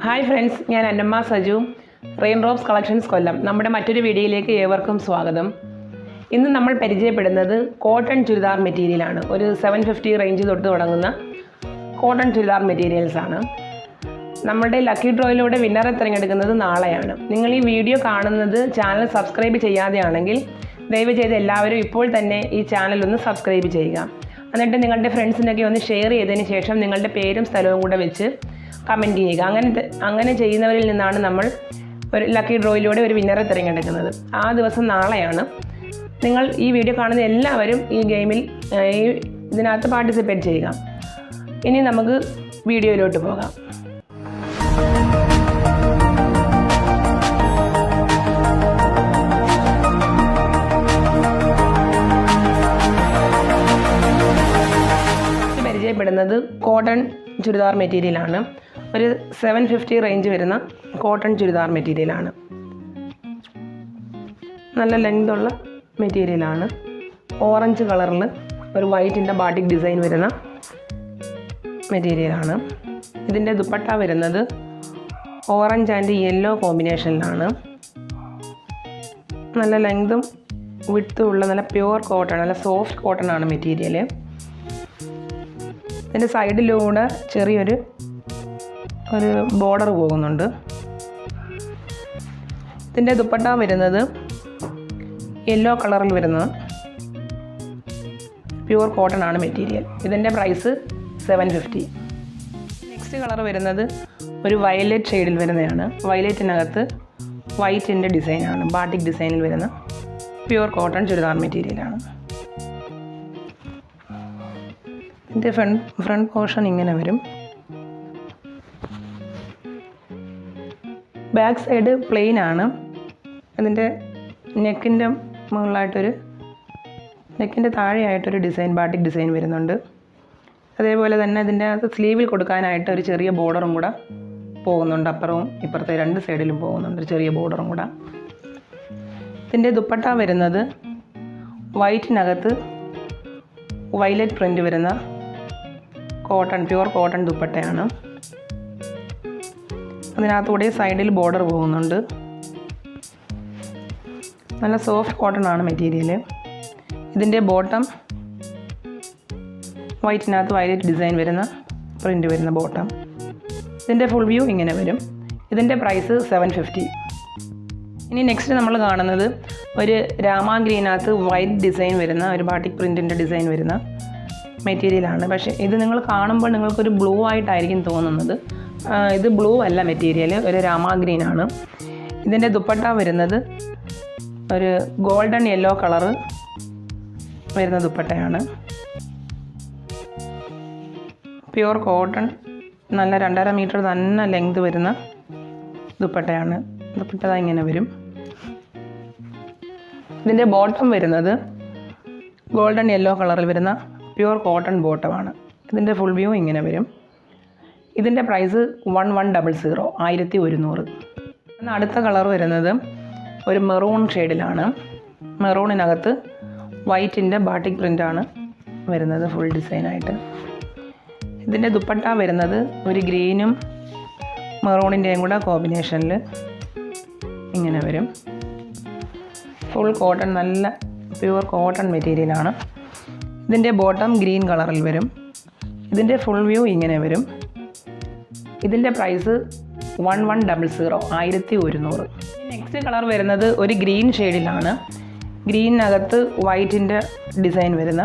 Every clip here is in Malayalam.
ഹായ് ഫ്രണ്ട്സ്, ഞാൻ അന്നമ്മ സജു, റെയിൻഡ്രോപ്സ് കളക്ഷൻസ് കൊല്ലം. നമ്മുടെ മറ്റൊരു വീഡിയോയിലേക്ക് ഏവർക്കും സ്വാഗതം. ഇന്ന് നമ്മൾ പരിചയപ്പെടുന്നത് കോട്ടൺ ചുരിദാർ മെറ്റീരിയലാണ്. ഒരു 750 റേഞ്ച് തൊട്ട് തുടങ്ങുന്ന കോട്ടൺ ചുരിദാർ മെറ്റീരിയൽസാണ്. നമ്മുടെ ലക്കി ഡ്രോയിലൂടെ വിന്നറെ തിരഞ്ഞെടുക്കുന്നത് നാളെയാണ്. നിങ്ങൾ ഈ വീഡിയോ കാണുന്നത് ചാനൽ സബ്സ്ക്രൈബ് ചെയ്യാതെയാണെങ്കിൽ ദയവ് ചെയ്ത് എല്ലാവരും ഇപ്പോൾ തന്നെ ഈ ചാനൽ ഒന്ന് സബ്സ്ക്രൈബ് ചെയ്യുക. എന്നിട്ട് നിങ്ങളുടെ ഫ്രണ്ട്സിനൊക്കെ ഒന്ന് ഷെയർ ചെയ്തതിന് ശേഷം നിങ്ങളുടെ പേരും സ്ഥലവും കൂടെ വെച്ച് കമൻറ്റ് ചെയ്യുക. അങ്ങനെ ചെയ്യുന്നവരിൽ നിന്നാണ് നമ്മൾ ഒരു ലക്കി ഡ്രോയിലൂടെ ഒരു വിന്നറെ തിരഞ്ഞെടുക്കുന്നത്. ആ ദിവസം നാളെയാണ്. നിങ്ങൾ ഈ വീഡിയോ കാണുന്ന എല്ലാവരും ഈ ഗെയിമിൽ ഇതിനകത്ത് പാർട്ടിസിപ്പേറ്റ് ചെയ്യുക. ഇനി നമുക്ക് വീഡിയോയിലോട്ട് പോകാം. പരിചയപ്പെടുന്നത് കോട്ടൺ ചുരിദാർ മെറ്റീരിയലാണ്. ഒരു 750 റേഞ്ച് വരുന്ന കോട്ടൺ ചുരിദാർ മെറ്റീരിയലാണ്. നല്ല ലെങ്തുള്ള മെറ്റീരിയലാണ്. ഓറഞ്ച് കളറിൽ ഒരു വൈറ്റിൻ്റെ ബാട്ടിക് ഡിസൈൻ വരുന്ന മെറ്റീരിയലാണ്. ഇതിൻ്റെ ദുപ്പട്ട വരുന്നത് ഓറഞ്ച് ആൻഡ് യെല്ലോ കോമ്പിനേഷനിലാണ്. നല്ല ലെങ്തും വിഡ്ത്തും ഉള്ള നല്ല പ്യുവർ കോട്ടൺ, നല്ല സോഫ്റ്റ് കോട്ടൺ ആണ് മെറ്റീരിയൽ. ഇതിൻ്റെ സൈഡിലൂടെ ചെറിയൊരു ബോർഡർ പോകുന്നുണ്ട്. ഇതിൻ്റെ ദുപ്പട്ട വരുന്നത് യെല്ലോ കളറിൽ വരുന്ന പ്യുവർ കോട്ടൺ ആണ് മെറ്റീരിയൽ. ഇതിൻ്റെ പ്രൈസ് 750. നെക്സ്റ്റ് കളർ വരുന്നത് ഒരു വയലറ്റ് ഷെയ്ഡിൽ വരുന്നതാണ്. വയലറ്റിനകത്ത് വൈറ്റിൻ്റെ ഡിസൈനാണ്, ബാട്ടിക് ഡിസൈനിൽ വരുന്ന പ്യുവർ കോട്ടൺ ചുരിദാർ മെറ്റീരിയലാണ്. ഇതിൻ്റെ ഫ്രണ്ട് പോർഷൻ ഇങ്ങനെ വരും. ബാക്ക് സൈഡ് പ്ലെയിൻ ആണ്. അതിൻ്റെ നെക്കിൻ്റെ മുകളിലായിട്ടൊരു നെക്കിൻ്റെ താഴെയായിട്ടൊരു ഡിസൈൻ, ബാട്ടിക് ഡിസൈൻ വരുന്നുണ്ട്. അതേപോലെ തന്നെ ഇതിൻ്റെ അകത്ത് സ്ലീവിൽ കൊടുക്കാനായിട്ട് ഒരു ചെറിയ ബോർഡറും കൂടെ പോകുന്നുണ്ട്. അപ്പുറവും ഇപ്പുറത്തെ രണ്ട് സൈഡിലും പോകുന്നുണ്ട് ഒരു ചെറിയ ബോർഡറും കൂടെ. ഇതിൻ്റെ ദുപ്പട്ട വരുന്നത് വൈറ്റിനകത്ത് വയലറ്റ് പ്രിൻ്റ് വരുന്ന കോട്ടൺ, പ്യുവർ കോട്ടൺ ദുപ്പട്ടയാണ്. അതിനകത്തൂടെ സൈഡിൽ ബോർഡർ പോകുന്നുണ്ട്. നല്ല സോഫ്റ്റ് കോട്ടൺ ആണ് മെറ്റീരിയൽ. ഇതിൻ്റെ ബോട്ടം വൈറ്റിനകത്ത് വയലറ്റ് ഡിസൈൻ വരുന്ന പ്രിൻ്റ് വരുന്ന ബോട്ടം. ഇതിൻ്റെ ഫുൾ വ്യൂ ഇങ്ങനെ വരും. ഇതിൻ്റെ പ്രൈസ് 750. ഇനി നെക്സ്റ്റ് നമ്മൾ കാണുന്നത് ഒരു രാമാ ഗ്രീനകത്ത് വൈറ്റ് ഡിസൈൻ വരുന്ന ഒരു ബാട്ടിക് പ്രിൻറ്റിൻ്റെ ഡിസൈൻ വരുന്ന മെറ്റീരിയലാണ്. പക്ഷേ ഇത് നിങ്ങൾ കാണുമ്പോൾ നിങ്ങൾക്കൊരു ബ്ലൂ ആയിട്ടായിരിക്കും തോന്നുന്നത്. ഇത് ബ്ലൂ അല്ല മെറ്റീരിയൽ, ഒരു രാമാ ഗ്രീൻ ആണ്. ഇതിൻ്റെ ദുപ്പട്ട വരുന്നത് ഒരു ഗോൾഡൻ യെല്ലോ കളറ് വരുന്ന ദുപ്പട്ടയാണ്. പ്യുവർ കോട്ടൺ, നല്ല 2.5 മീറ്റർ തന്നെ ലെങ്ത് വരുന്ന ദുപ്പട്ടയാണ്. ദുപ്പട്ട ഇങ്ങനെ വരും. ഇതിൻ്റെ ബോട്ടം വരുന്നത് ഗോൾഡൻ യെല്ലോ കളറിൽ വരുന്ന പ്യുവർ കോട്ടൺ ബോട്ടമാണ്. ഇതിൻ്റെ ഫുൾ വ്യൂ ഇങ്ങനെ വരും. ഇതിൻ്റെ പ്രൈസ് 1100, 1100. എന്നാൽ അടുത്ത കളർ വരുന്നത് ഒരു മെറൂൺ ഷെയ്ഡിലാണ്. മെറൂണിനകത്ത് വൈറ്റിൻ്റെ ബാട്ടിക് പ്രിൻ്റാണ് വരുന്നത് ഫുൾ ഡിസൈനായിട്ട്. ഇതിൻ്റെ ദുപ്പട്ട വരുന്നത് ഒരു ഗ്രീനും മെറൂണിൻ്റെയും കൂടെ കോമ്പിനേഷനിൽ ഇങ്ങനെ വരും. ഫുൾ കോട്ടൺ, നല്ല പ്യുവർ കോട്ടൺ മെറ്റീരിയലാണ്. ഇതിൻ്റെ ബോട്ടം ഗ്രീൻ കളറിൽ വരും. ഇതിൻ്റെ ഫുൾ വ്യൂ ഇങ്ങനെ വരും. ഇതിൻ്റെ പ്രൈസ് 1100, 1100. നെക്സ്റ്റ് കളർ വരുന്നത് ഒരു ഗ്രീൻ ഷെയ്ഡിലാണ്. ഗ്രീനകത്ത് വൈറ്റിൻ്റെ ഡിസൈൻ വരുന്ന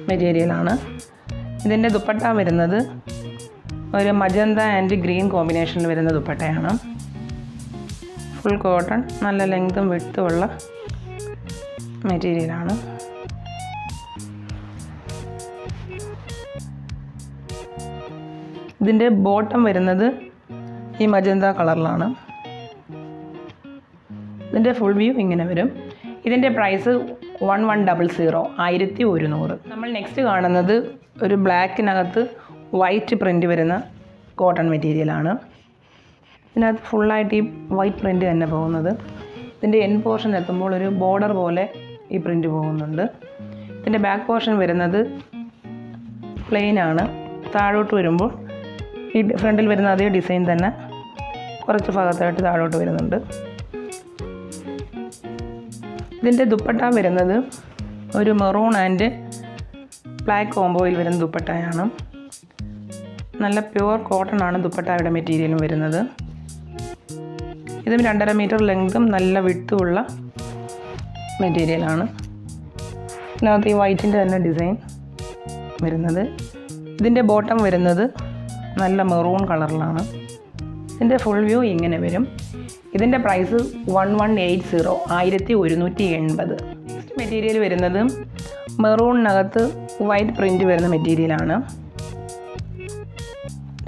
മെറ്റീരിയലാണ്. ഇതിൻ്റെ ദുപ്പട്ട വരുന്നത് ഒരു മജന്ത ആൻഡ് ഗ്രീൻ കോമ്പിനേഷനിൽ വരുന്ന ദുപ്പട്ടയാണ്. ഫുൾ കോട്ടൺ, നല്ല ലെങ്തും വിഡ്ത്തും ഉള്ള മെറ്റീരിയലാണ്. ഇതിൻ്റെ ബോട്ടം വരുന്നത് ഈ മജന്ത കളറിലാണ്. ഇതിൻ്റെ ഫുൾ വ്യൂ ഇങ്ങനെ വരും. ഇതിൻ്റെ പ്രൈസ് 1100, 1100. നമ്മൾ നെക്സ്റ്റ് കാണുന്നത് ഒരു ബ്ലാക്കിനകത്ത് വൈറ്റ് പ്രിൻ്റ് വരുന്ന കോട്ടൺ മെറ്റീരിയലാണ്. ഇതിനകത്ത് ഫുള്ളായിട്ട് ഈ വൈറ്റ് പ്രിൻ്റ് തന്നെ പോകുന്നത്. ഇതിൻ്റെ എൻഡ് പോർഷൻ എത്തുമ്പോൾ ഒരു ബോർഡർ പോലെ ഈ പ്രിൻ്റ് പോകുന്നുണ്ട്. ഇതിൻ്റെ ബാക്ക് പോർഷൻ വരുന്നത് പ്ലെയിൻ ആണ്. താഴോട്ട് വരുമ്പോൾ ഈ ഫ്രണ്ടിൽ വരുന്ന അതേ ഡിസൈൻ തന്നെ കുറച്ച് ഭാഗത്തായിട്ട് താഴോട്ട് വരുന്നുണ്ട്. ഇതിൻ്റെ ദുപ്പട്ട വരുന്നത് ഒരു മെറൂൺ ആൻഡ് ബ്ലാക്ക് കോംബോയിൽ വരുന്ന ദുപ്പട്ടയാണ്. നല്ല പ്യുവർ കോട്ടൺ ആണ് ദുപ്പട്ടയുടെ മെറ്റീരിയലും വരുന്നത്. ഇതും 2.5 മീറ്റർ ലെങ്തും നല്ല വിട്ടുമുള്ള മെറ്റീരിയലാണ്. ഇതിനകത്ത് ഈ വൈറ്റിൻ്റെ തന്നെ ഡിസൈൻ വരുന്നത്. ഇതിൻ്റെ ബോട്ടം വരുന്നത് നല്ല മെറൂൺ കളറിലാണ്. ഇതിൻ്റെ ഫുൾ വ്യൂ ഇങ്ങനെ വരും. ഇതിൻ്റെ പ്രൈസ് 1180, 1180. മെറ്റീരിയൽ വരുന്നത് മെറൂണിനകത്ത് വൈറ്റ് പ്രിൻ്റ് വരുന്ന മെറ്റീരിയലാണ്.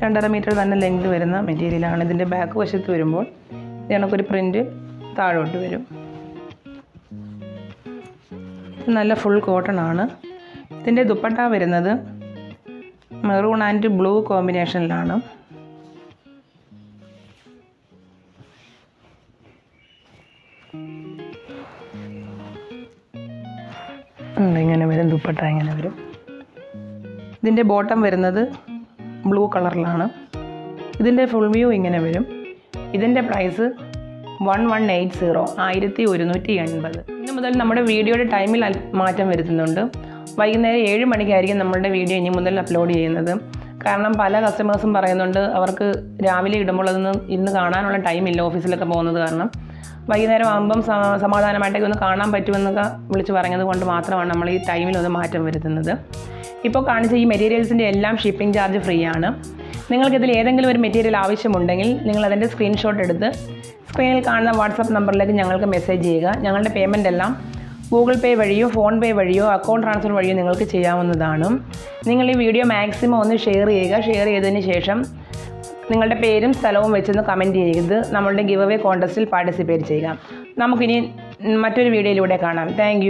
2.5 മീറ്റർ തന്നെ ലെങ്ത് വരുന്ന മെറ്റീരിയലാണ്. ഇതിൻ്റെ ബാക്ക് വശത്ത് വരുമ്പോൾ ഇതിനൊരു പ്രിൻ്റ് താഴോട്ട് വരും. ഇത് നല്ല ഫുൾ കോട്ടൺ ആണ്. ഇതിൻ്റെ ദുപ്പട്ട വരുന്നത് മെറൂൺ ആൻഡ് ബ്ലൂ കോമ്പിനേഷനിലാണ്. ഇങ്ങനെ വരും ദുപ്പട്ട, ഇങ്ങനെ വരും. ഇതിൻ്റെ ബോട്ടം വരുന്നത് ബ്ലൂ കളറിലാണ്. ഇതിൻ്റെ ഫുൾ വ്യൂ ഇങ്ങനെ വരും. ഇതിൻ്റെ പ്രൈസ് 1180, 1180. ഇന്ന് മുതൽ നമ്മുടെ വീഡിയോയുടെ ടൈമിൽ മാറ്റം വരുത്തുന്നുണ്ട്. വൈകുന്നേരം 7 മണിക്കായിരിക്കും നമ്മളുടെ വീഡിയോ ഇനി മുതൽ അപ്ലോഡ് ചെയ്യുന്നത്. കാരണം പല കസ്റ്റമേഴ്സും പറയുന്നുണ്ട് അവർക്ക് രാവിലെ ഇടുമ്പോൾ അതൊന്ന് ഇന്ന് കാണാനുള്ള ടൈമില്ല, ഓഫീസിലൊക്കെ പോകുന്നത് കാരണം. വൈകുന്നേരം ആകുമ്പം സമാധാനമായിട്ടൊക്കെ ഒന്ന് കാണാൻ പറ്റുമെന്നൊക്കെ വിളിച്ച് പറഞ്ഞത് കൊണ്ട് മാത്രമാണ് നമ്മൾ ഈ ടൈമിലൊന്ന് മാറ്റം വരുത്തുന്നത്. ഇപ്പോൾ കാണിച്ച ഈ മെറ്റീരിയൽസിൻ്റെ എല്ലാം ഷിപ്പിംഗ് ചാർജ് ഫ്രീ ആണ്. നിങ്ങൾക്കിതിൽ ഏതെങ്കിലും ഒരു മെറ്റീരിയൽ ആവശ്യമുണ്ടെങ്കിൽ നിങ്ങൾ അതിൻ്റെ സ്ക്രീൻഷോട്ട് എടുത്ത് സ്ക്രീനിൽ കാണുന്ന വാട്സപ്പ് നമ്പറിലേക്ക് ഞങ്ങൾക്ക് മെസ്സേജ് ചെയ്യുക. ഞങ്ങളുടെ പേയ്മെൻ്റ് എല്ലാം ഗൂഗിൾ പേ വഴിയോ ഫോൺ പേ വഴിയോ അക്കൗണ്ട് ട്രാൻസ്ഫർ വഴിയോ നിങ്ങൾക്ക് ചെയ്യാവുന്നതാണ്. നിങ്ങൾ ഈ വീഡിയോ മാക്സിമം ഒന്ന് ഷെയർ ചെയ്യുക. ഷെയർ ചെയ്തതിന് ശേഷം നിങ്ങളുടെ പേരും സ്ഥലവും വെച്ചൊന്ന് കമൻറ്റ് ചെയ്ത് നമ്മളുടെ ഗിവ് അവേ കോൺടെസ്റ്റിൽ പാർട്ടിസിപ്പേറ്റ് ചെയ്യുക. നമുക്കിനി മറ്റൊരു വീഡിയോയിലൂടെ കാണാം. താങ്ക്